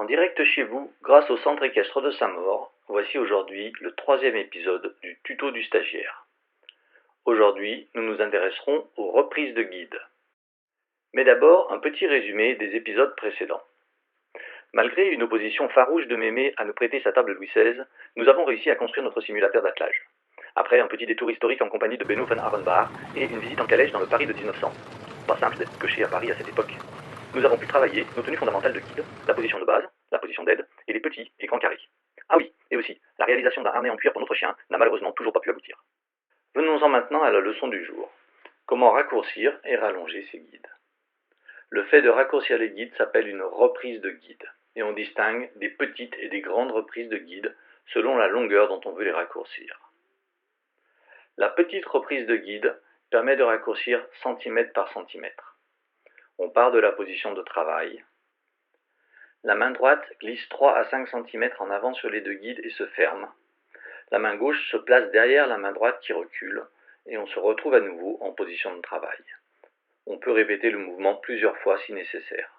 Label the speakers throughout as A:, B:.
A: En direct chez vous, grâce au centre équestre de Saint-Maur, voici aujourd'hui le 3e épisode du tuto du stagiaire. Aujourd'hui, nous nous intéresserons aux reprises de guide. Mais d'abord, un petit résumé des épisodes précédents. Malgré une opposition farouche de Mémé à nous prêter sa table Louis XVI, nous avons réussi à construire notre simulateur d'attelage. Après un petit détour historique en compagnie de Benno van Arenbach et une visite en calèche dans le Paris de 1900. Pas simple d'être coché à Paris à cette époque. Nous avons pu travailler nos tenues fondamentales de guide, la position de base, la position d'aide et les petits et grands carrés. Ah oui, et aussi, la réalisation d'un harnais en cuir pour notre chien n'a malheureusement toujours pas pu aboutir. Venons-en maintenant à la leçon du jour. Comment raccourcir et rallonger ces guides. Le fait de raccourcir les guides s'appelle une reprise de guide, et on distingue des petites et des grandes reprises de guide selon la longueur dont on veut les raccourcir. La petite reprise de guide permet de raccourcir centimètre par centimètre. On part de la position de travail. La main droite glisse 3 à 5 cm en avant sur les deux guides et se ferme. La main gauche se place derrière la main droite qui recule et on se retrouve à nouveau en position de travail. On peut répéter le mouvement plusieurs fois si nécessaire.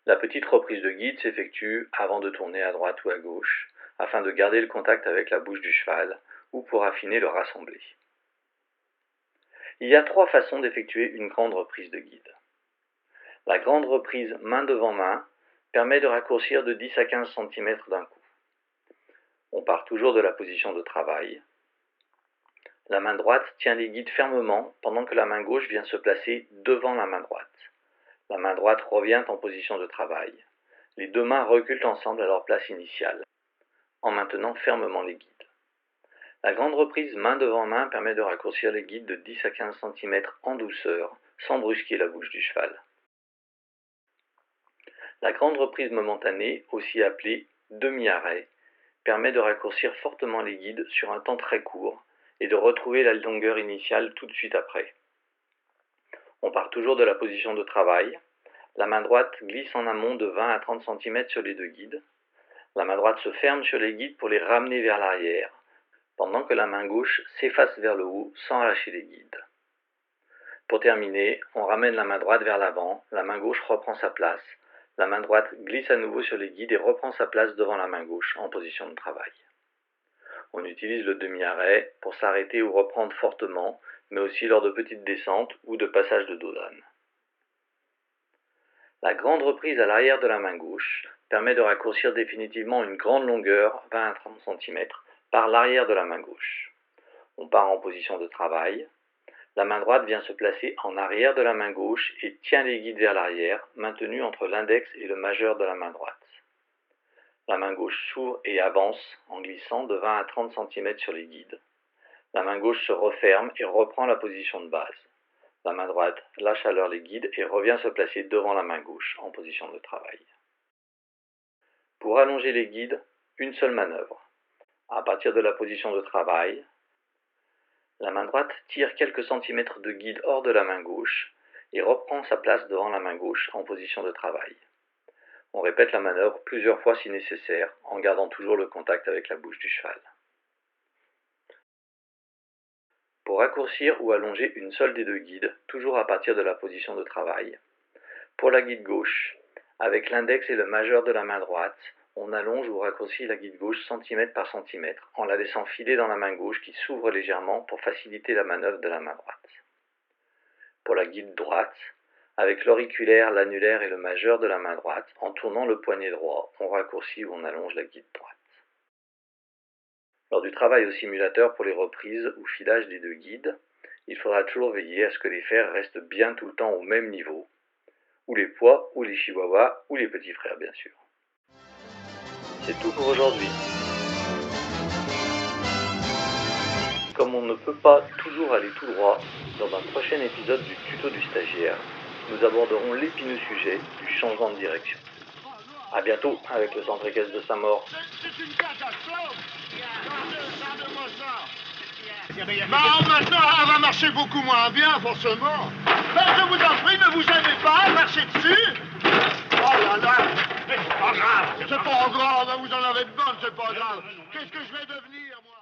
A: La petite reprise de guide s'effectue avant de tourner à droite ou à gauche afin de garder le contact avec la bouche du cheval ou pour affiner le rassemblé. Il y a 3 façons d'effectuer une grande reprise de guide. La grande reprise main devant main permet de raccourcir de 10 à 15 cm d'un coup. On part toujours de la position de travail. La main droite tient les guides fermement pendant que la main gauche vient se placer devant la main droite. La main droite revient en position de travail. Les deux mains reculent ensemble à leur place initiale, en maintenant fermement les guides. La grande reprise main devant main permet de raccourcir les guides de 10 à 15 cm en douceur, sans brusquer la bouche du cheval. La grande reprise momentanée, aussi appelée demi-arrêt, permet de raccourcir fortement les guides sur un temps très court et de retrouver la longueur initiale tout de suite après. On part toujours de la position de travail. La main droite glisse en amont de 20 à 30 cm sur les deux guides. La main droite se ferme sur les guides pour les ramener vers l'arrière, pendant que la main gauche s'efface vers le haut sans lâcher les guides. Pour terminer, on ramène la main droite vers l'avant, la main gauche reprend sa place. La main droite glisse à nouveau sur les guides et reprend sa place devant la main gauche en position de travail. On utilise le demi-arrêt pour s'arrêter ou reprendre fortement, mais aussi lors de petites descentes ou de passages de dos d'âne. La grande reprise à l'arrière de la main gauche permet de raccourcir définitivement une grande longueur, 20 à 30 cm, par l'arrière de la main gauche. On part en position de travail. La main droite vient se placer en arrière de la main gauche et tient les guides vers l'arrière, maintenus entre l'index et le majeur de la main droite. La main gauche s'ouvre et avance en glissant de 20 à 30 cm sur les guides. La main gauche se referme et reprend la position de base. La main droite lâche alors les guides et revient se placer devant la main gauche en position de travail. Pour allonger les guides, une seule manœuvre. À partir de la position de travail, la main droite tire quelques centimètres de guide hors de la main gauche et reprend sa place devant la main gauche en position de travail. On répète la manœuvre plusieurs fois si nécessaire, en gardant toujours le contact avec la bouche du cheval. Pour raccourcir ou allonger une seule des deux guides, toujours à partir de la position de travail, pour la guide gauche, avec l'index et le majeur de la main droite, on allonge ou raccourcit la guide gauche centimètre par centimètre, en la laissant filer dans la main gauche qui s'ouvre légèrement pour faciliter la manœuvre de la main droite. Pour la guide droite, avec l'auriculaire, l'annulaire et le majeur de la main droite, en tournant le poignet droit, on raccourcit ou on allonge la guide droite. Lors du travail au simulateur pour les reprises ou filage des deux guides, il faudra toujours veiller à ce que les fers restent bien tout le temps au même niveau, ou les poids, ou les chihuahuas, ou les petits frères bien sûr. C'est tout pour aujourd'hui. Comme on ne peut pas toujours aller tout droit, dans un prochain épisode du tuto du stagiaire, nous aborderons l'épineux sujet du changement de direction. A bientôt avec le centre équestre de Saint-Maur.
B: C'est une catastrophe. Regardez-moi ça. Bah, maintenant, elle va marcher beaucoup moins bien, forcément. Ben, je vous en prie, ne vous gênez pas, marchez dessus. Oh là là. Mais c'est pas grave. C'est pas grave, vous en avez de bonnes, c'est pas grave. Qu'est-ce que je vais devenir, moi?